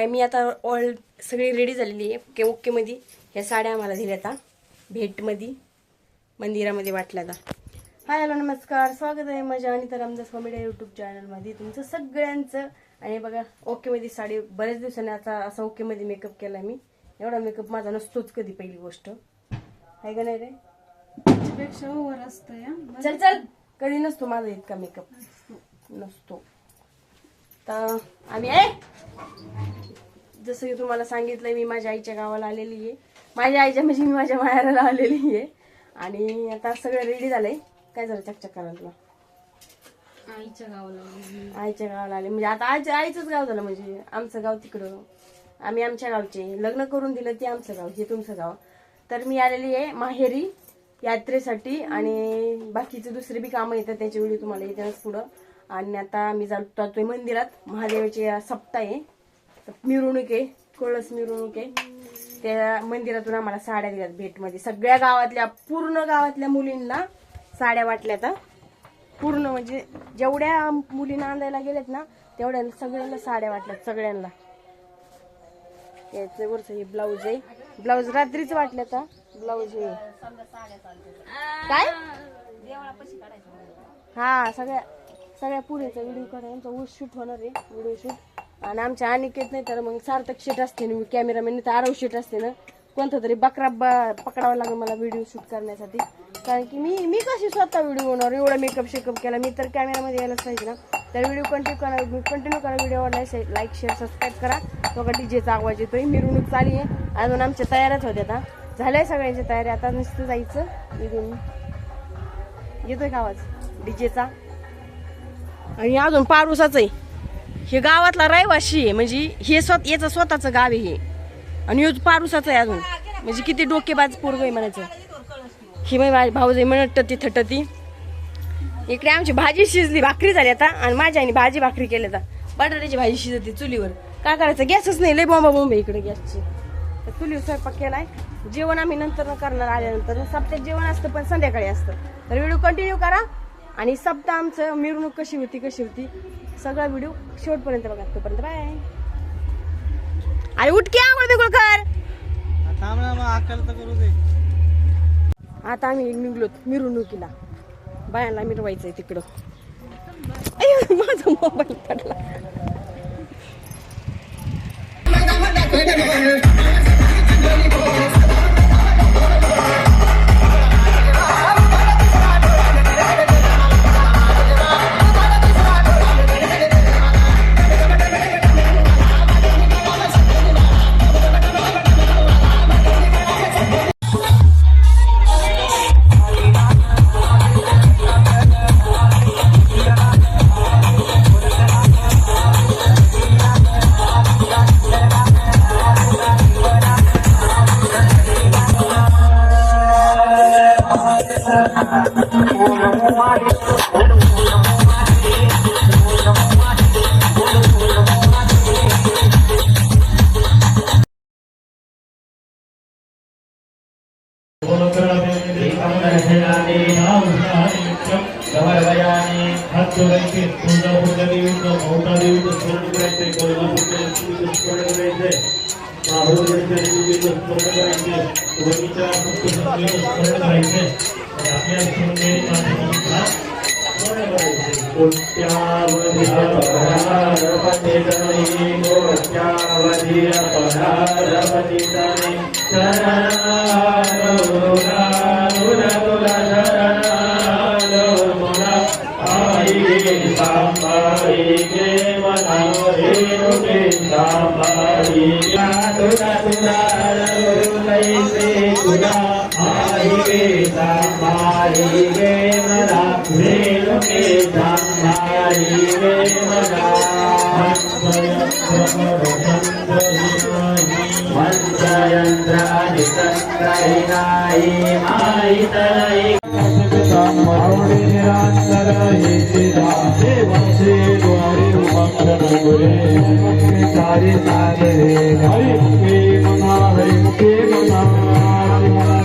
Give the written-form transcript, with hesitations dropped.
मी आता ऑल सगळी रेडी झालेली आहे ओके मध्ये. ह्या साड्या आम्हाला दिल्या आता भेटमध्ये मंदिरामध्ये वाटल्या आता. हाय हॅलो नमस्कार, स्वागत आहे माझ्या अनिता रामदास कॉमेडी यूट्यूब चॅनलमध्ये तुमचं सगळ्यांचं. आणि बघा ओके मध्ये साडी बऱ्याच दिवसांनी आता असा ओके मध्ये मेकअप केला मी. एवढा मेकअप माझा नसतोच कधी, पहिली गोष्ट आहे का नाही रे, पेक्षा ओव्हर असतं. चल चल कधी नसतो माझा इतका मेकअप नसतो. तर आम्ही जसं की तुम्हाला सांगितलंय मी माझ्या आईच्या गावाला आलेली आहे. माझ्या आईच्या म्हणजे मी माझ्या माहेराला आलेली आहे. आणि आता सगळं रेडी झालंय. काय झालं चकचक करायला तुला? आईच्या गावाला आले म्हणजे आता आईचंच गाव झालं. म्हणजे आमचं गाव तिकडं, आम्ही आमच्या गावचे. लग्न करून दिलं ते आमचं गाव, हे तुमचं गाव. तर मी आलेली आहे माहेरी यात्रेसाठी. आणि बाकीचे दुसरे बी कामं येतात, त्याचे व्हिडिओ तुम्हाला येतात पुढं. आणि आता मी जातोय मंदिरात. महादेवाची सप्ताह आहे, मिरवणूक आहे, कळस मिरवणूक आहे. त्या मंदिरातून आम्हाला साड्या दिल्यात भेटमध्ये. सगळ्या गावातल्या, पूर्ण गावातल्या मुलींना साड्या वाटल्या. तर पूर्ण म्हणजे जेवढ्या मुलींना आणायला गेलेत ना तेवढ्या सगळ्यांना साड्या वाटल्यात, सगळ्यांना. याचं वरचं हे ब्लाऊज आहे. ब्लाऊज रात्रीच वाटल्या. आता ब्लाऊज हे काय हा सगळ्या पुरीचा व्हिडिओ काढायचा शूट होणार आहे, व्हिडिओ शूट. आणि आमच्या अनिकेत नाही तर मग सार्थक शेट असते ना, कॅमेरामॅन नाही तर आरव शेट असते ना, कोणता तरी बकरा पकडावा लागेल मला व्हिडिओ शूट करण्यासाठी. कारण की मी कशी स्वतः व्हिडिओ बनवणार, एवढा मेकअप शेकअप केला मी तर कॅमेरामध्ये यायलाच पाहिजे ना. तर व्हिडिओ कंटिन्यू करा. व्हिडिओ लाईक शेअर सबस्क्राईब करा. तो का डीजेचा आवाज येतोय, मिरवणूक चालू आहे. अजून आमच्या तयारच होत्या, आता झाल्या सगळ्यांच्या तयारी. आता नुसतं जायचं निघून. येतोय का आवाज डीजेचा? आणि अजून पारुसाच आहे. हे गावातला रहिवाशी आहे, म्हणजे हे याचं स्वतःचं गाव आहे हे. आणि ह्यो पारुसाचं आहे अजून. म्हणजे किती डोकेबाज पोरग आहे म्हणायचं. ही माझी भाऊजाई म्हणत थटती. इकडे आमची भाजी शिजली, भाकरी झाली आता. आणि माझ्या आईने भाजी भाकरी केली आता. बटाट्याची भाजी शिजते चुलीवर. काय करायचं, गॅसच नाही, लय बॉम्ब इकडे गॅसची. तर चुलीवर स्वयंपाक केलाय. जेवण आम्ही नंतर करणार, आल्यानंतर. सप्त्यात जेवण असतं पण संध्याकाळी असतं. तर व्हिडिओ कंटिन्यू करा. आणि सप्ताह आमचं मिरवणूक कशी होती सगळा व्हिडिओ शेवटपर्यंत बघा. तोपर्यंत बाय. अरे उठ की आंघोळ बिघोळ कर. आता आम्ही निघलोत मिरवणुकीला. बायांना मिरवायचंय तिकडं. माझा मोबाईल पडला. हरि मुखे मना